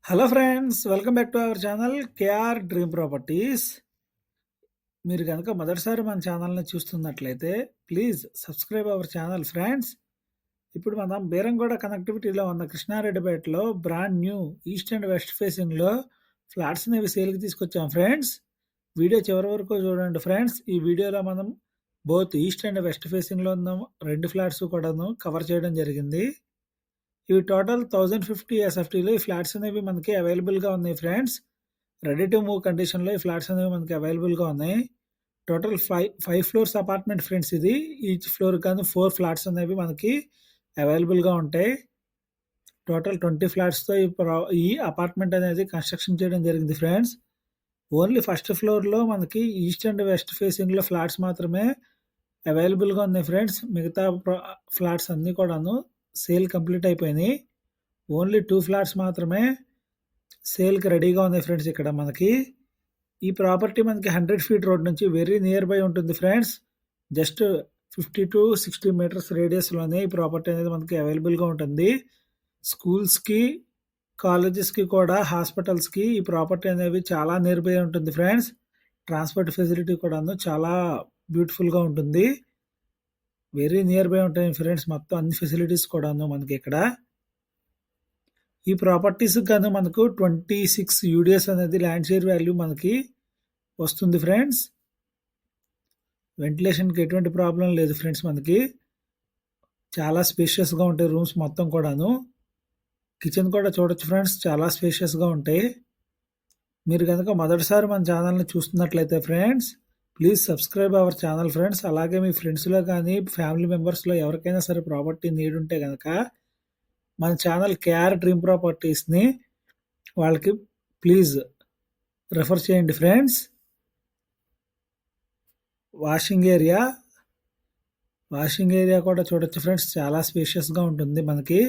Hello friends, welcome back to our channel KR dream properties. మీరు కనుక మొదటిసారి మన ఛానల్ని చూస్తున్నట్లయితే please subscribe our channel friends. ఇప్పుడు మనం బేరంగూడ కనెక్టివిటీలో ఉన్న కృష్ణారెడ్డిపేటలో brand new east and west ఫేసింగ్లో ఫ్లాట్స్ అనేవి సేల్కి తీసుకొచ్చాం ఫ్రెండ్స్. వీడియో చివరి వరకు చూడండి ఫ్రెండ్స్. ఈ వీడియోలో మనం బోత్ ఈస్ట్ అండ్ వెస్ట్ ఫేసింగ్లో ఉన్న 2 ఫ్లాట్స్ కూడాను కవర్ చేయడం జరిగింది. ఇవి టోటల్ 1050 ఎస్ఎఫ్టీలో ఈ ఫ్లాట్స్ అనేవి మనకి అవైలబుల్గా ఉన్నాయి ఫ్రెండ్స్. రెడీ టు మూవ్ కండిషన్లో ఈ ఫ్లాట్స్ అనేవి మనకి అవైలబుల్గా ఉన్నాయి. Total five floors apartment friends. ఇది ఈచ్ ఫ్లోర్ కానీ 4 ఫ్లాట్స్ అనేవి మనకి అవైలబుల్గా ఉంటాయి. టోటల్ 20 ఫ్లాట్స్తో ఈ అపార్ట్మెంట్ అనేది కన్స్ట్రక్షన్ చేయడం జరిగింది ఫ్రెండ్స్. ఓన్లీ ఫస్ట్ ఫ్లోర్లో మనకి ఈస్ట్ అండ్ వెస్ట్ ఫేసింగ్లో ఫ్లాట్స్ మాత్రమే అవైలబుల్గా ఉన్నాయి ఫ్రెండ్స్. మిగతా ఫ్లాట్స్ అన్నీ కూడాను సేల్ కంప్లీట్ అయిపోయినాయి. ఓన్లీ 2 ఫ్లాట్స్ మాత్రమే సేల్కి రెడీగా ఉన్నాయి ఫ్రెండ్స్. ఇక్కడ మనకి ఈ ప్రాపర్టీ మనకి 100 ఫీట్ రోడ్ నుంచి వెరీ నియర్ బై ఉంటుంది ఫ్రెండ్స్. జస్ట్ 50 to 60 మీటర్స్ రేడియస్లోనే ఈ ప్రాపర్టీ అనేది మనకి అవైలబుల్గా ఉంటుంది. స్కూల్స్కి, కాలేజెస్కి కూడా, హాస్పిటల్స్కి ఈ ప్రాపర్టీ అనేవి చాలా నియర్ బై ఉంటుంది ఫ్రెండ్స్. ట్రాన్స్పోర్ట్ ఫెసిలిటీ కూడాను చాలా బ్యూటిఫుల్గా ఉంటుంది. వెరీ నియర్ బై ఉంటాయి ఫ్రెండ్స్. మొత్తం అన్ని ఫెసిలిటీస్ కూడాను మనకి ఇక్కడ. ఈ ప్రాపర్టీస్ గాను మనకు 26 యూడిఎస్ అనేది ల్యాండ్ షేర్ వాల్యూ మనకి వస్తుంది ఫ్రెండ్స్. వెంటిలేషన్కి ఎటువంటి ప్రాబ్లం లేదు ఫ్రెండ్స్. మనకి చాలా స్పేషియస్గా ఉంటాయి రూమ్స్ మొత్తం కూడాను. కిచెన్ కూడా చూడొచ్చు ఫ్రెండ్స్, చాలా స్పేషియస్గా ఉంటాయి. మీరు కనుక మొదటిసారి మన ఛానల్ని చూస్తున్నట్లయితే friends please subscribe our channel friends. అలాగే మీ ఫ్రెండ్స్లో కానీ ఫ్యామిలీ మెంబర్స్లో ఎవరికైనా సరే ప్రాపర్టీ నీడ్ ఉంటే కనుక మన ఛానల్ కేఆర్ డ్రీమ్ ప్రాపర్టీస్ని వాళ్ళకి ప్లీజ్ రెఫర్ చేయండి ఫ్రెండ్స్. వాషింగ్ ఏరియా కూడా చూడొచ్చు ఫ్రెండ్స్, చాలా స్పేషియస్గా ఉంటుంది మనకి.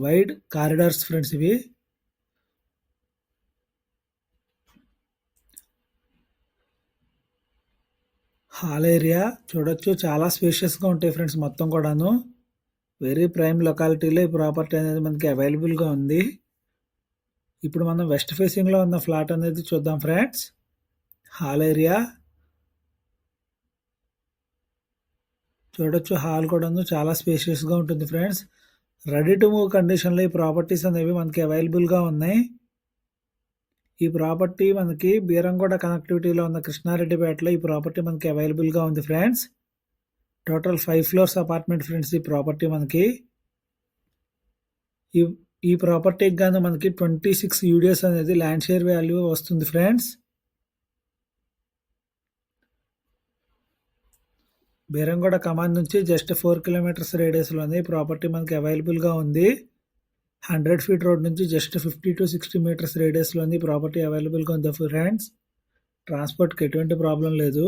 వైడ్ కారిడార్స్ ఫ్రెండ్స్ ఇవి. హాల్ ఏరియా చూడొచ్చు, చాలా స్పేషియస్గా ఉంటాయి ఫ్రెండ్స్ మొత్తం కూడాను. వెరీ ప్రైమ్ లొకాలిటీలో ఈ ప్రాపర్టీ అనేది మనకి అవైలబుల్గా ఉంది. ఇప్పుడు మనం వెస్ట్ ఫేసింగ్లో ఉన్న ఫ్లాట్ అనేది చూద్దాం ఫ్రెండ్స్. హాల్ ఏరియా చూడొచ్చు, హాల్ కూడాను చాలా స్పేషియస్గా ఉంటుంది ఫ్రెండ్స్. రెడీ టు మూవ్ కండిషన్లో ఈ ప్రాపర్టీస్ అనేవి మనకి అవైలబుల్గా ఉన్నాయి. ఈ ప్రాపర్టీ మనకి బీరంగూడ కనెక్టివిటీలో ఉన్న కృష్ణారెడ్డిపేటలో ఈ ప్రాపర్టీ మనకి అవైలబుల్గా ఉంది friends. Total 5 floors apartment friends ఈ ప్రాపర్టీ మనకి. ఈ ప్రాపర్టీకి గాను మనకి 26 యూడిఎస్ అనేది ల్యాండ్ షేర్ వాల్యూ వస్తుంది ఫ్రెండ్స్. బీరంగూడ కమాండ్ నుంచి జస్ట్ 4 కిలోమీటర్స్ రేడియస్లోనే ఈ ప్రాపర్టీ మనకి అవైలబుల్గా ఉంది. 100 ఫీట్ రోడ్ నుంచి జస్ట్ 50 to 60 మీటర్స్ రేడియస్లోని ప్రాపర్టీ అవైలబుల్గా ఉంది ఫ్రెండ్స్. ట్రాన్స్పోర్ట్కి ఎటువంటి ప్రాబ్లం లేదు.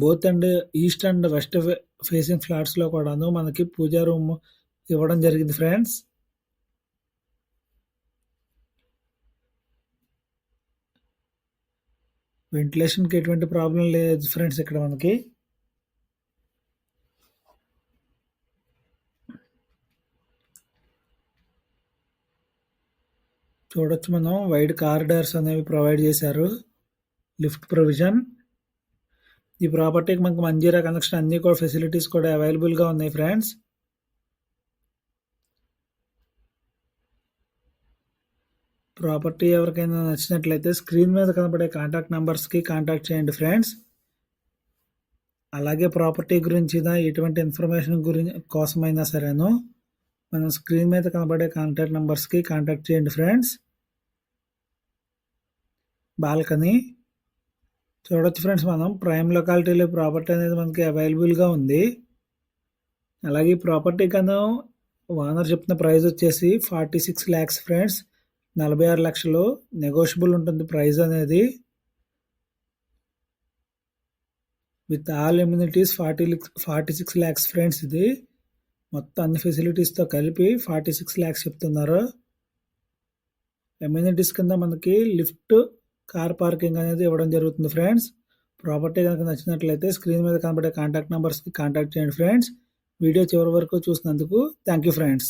Both and east and west facing ఫ్లాట్స్లో కూడాను మనకి పూజా రూమ్ ఇవ్వడం జరిగింది ఫ్రెండ్స్. వెంటిలేషన్కి ఎటువంటి ప్రాబ్లం లేదు ఫ్రెండ్స్ ఇక్కడ మనకి. చూడొచ్చు మనం వైడ్ కారిడార్స్ అనేవి ప్రొవైడ్ చేశారు, లిఫ్ట్ ప్రొవిజన్. ఈ ప్రాపర్టీకి మనకు మంజీరా కనెక్షన్ అన్ని కూడా ఫెసిలిటీస్ కూడా అవైలబుల్గా ఉన్నాయి ఫ్రెండ్స్. ప్రాపర్టీ ఎవరికైనా నచ్చినట్లయితే స్క్రీన్ మీద కనబడే కాంటాక్ట్ నెంబర్స్కి కాంటాక్ట్ చేయండి ఫ్రెండ్స్. అలాగే ప్రాపర్టీ గురించి ఎటువంటి ఇన్ఫర్మేషన్ కోసమైనా సరేను మనం స్క్రీన్ మీద కనబడే కాంటాక్ట్ నెంబర్స్కి కాంటాక్ట్ చేయండి ఫ్రెండ్స్. బాల్కనీ చూడొచ్చు ఫ్రెండ్స్, మనం ప్రైమ్ లొకాలిటీలో ప్రాపర్టీ అనేది మనకి అవైలబుల్గా ఉంది. అలాగే ఈ ప్రాపర్టీ కన్నా ఓనర్ చెప్తున్న ప్రైస్ వచ్చేసి 46 lakhs ఫ్రెండ్స్. 46 లక్షలు నెగోషియబుల్ ఉంటుంది ప్రైస్ అనేది. With all amenities 46 lakhs friends. ఇది మొత్తం అన్ని ఫెసిలిటీస్తో కలిపి 46 lakhs చెప్తున్నారు. ఎమ్యూనిటీస్ కింద మనకి లిఫ్ట్, కార్ పార్కింగ్ అనేది ఇవ్వడం జరుగుతుంది ఫ్రెండ్స్. ప్రాపర్టీ కనుక నచ్చినట్లయితే స్క్రీన్ మీద కనబడే కాంటాక్ట్ నెంబర్స్కి కాంటాక్ట్ చేయండి ఫ్రెండ్స్. వీడియో చివరి వరకు చూసినందుకు థ్యాంక్ యూ ఫ్రెండ్స్.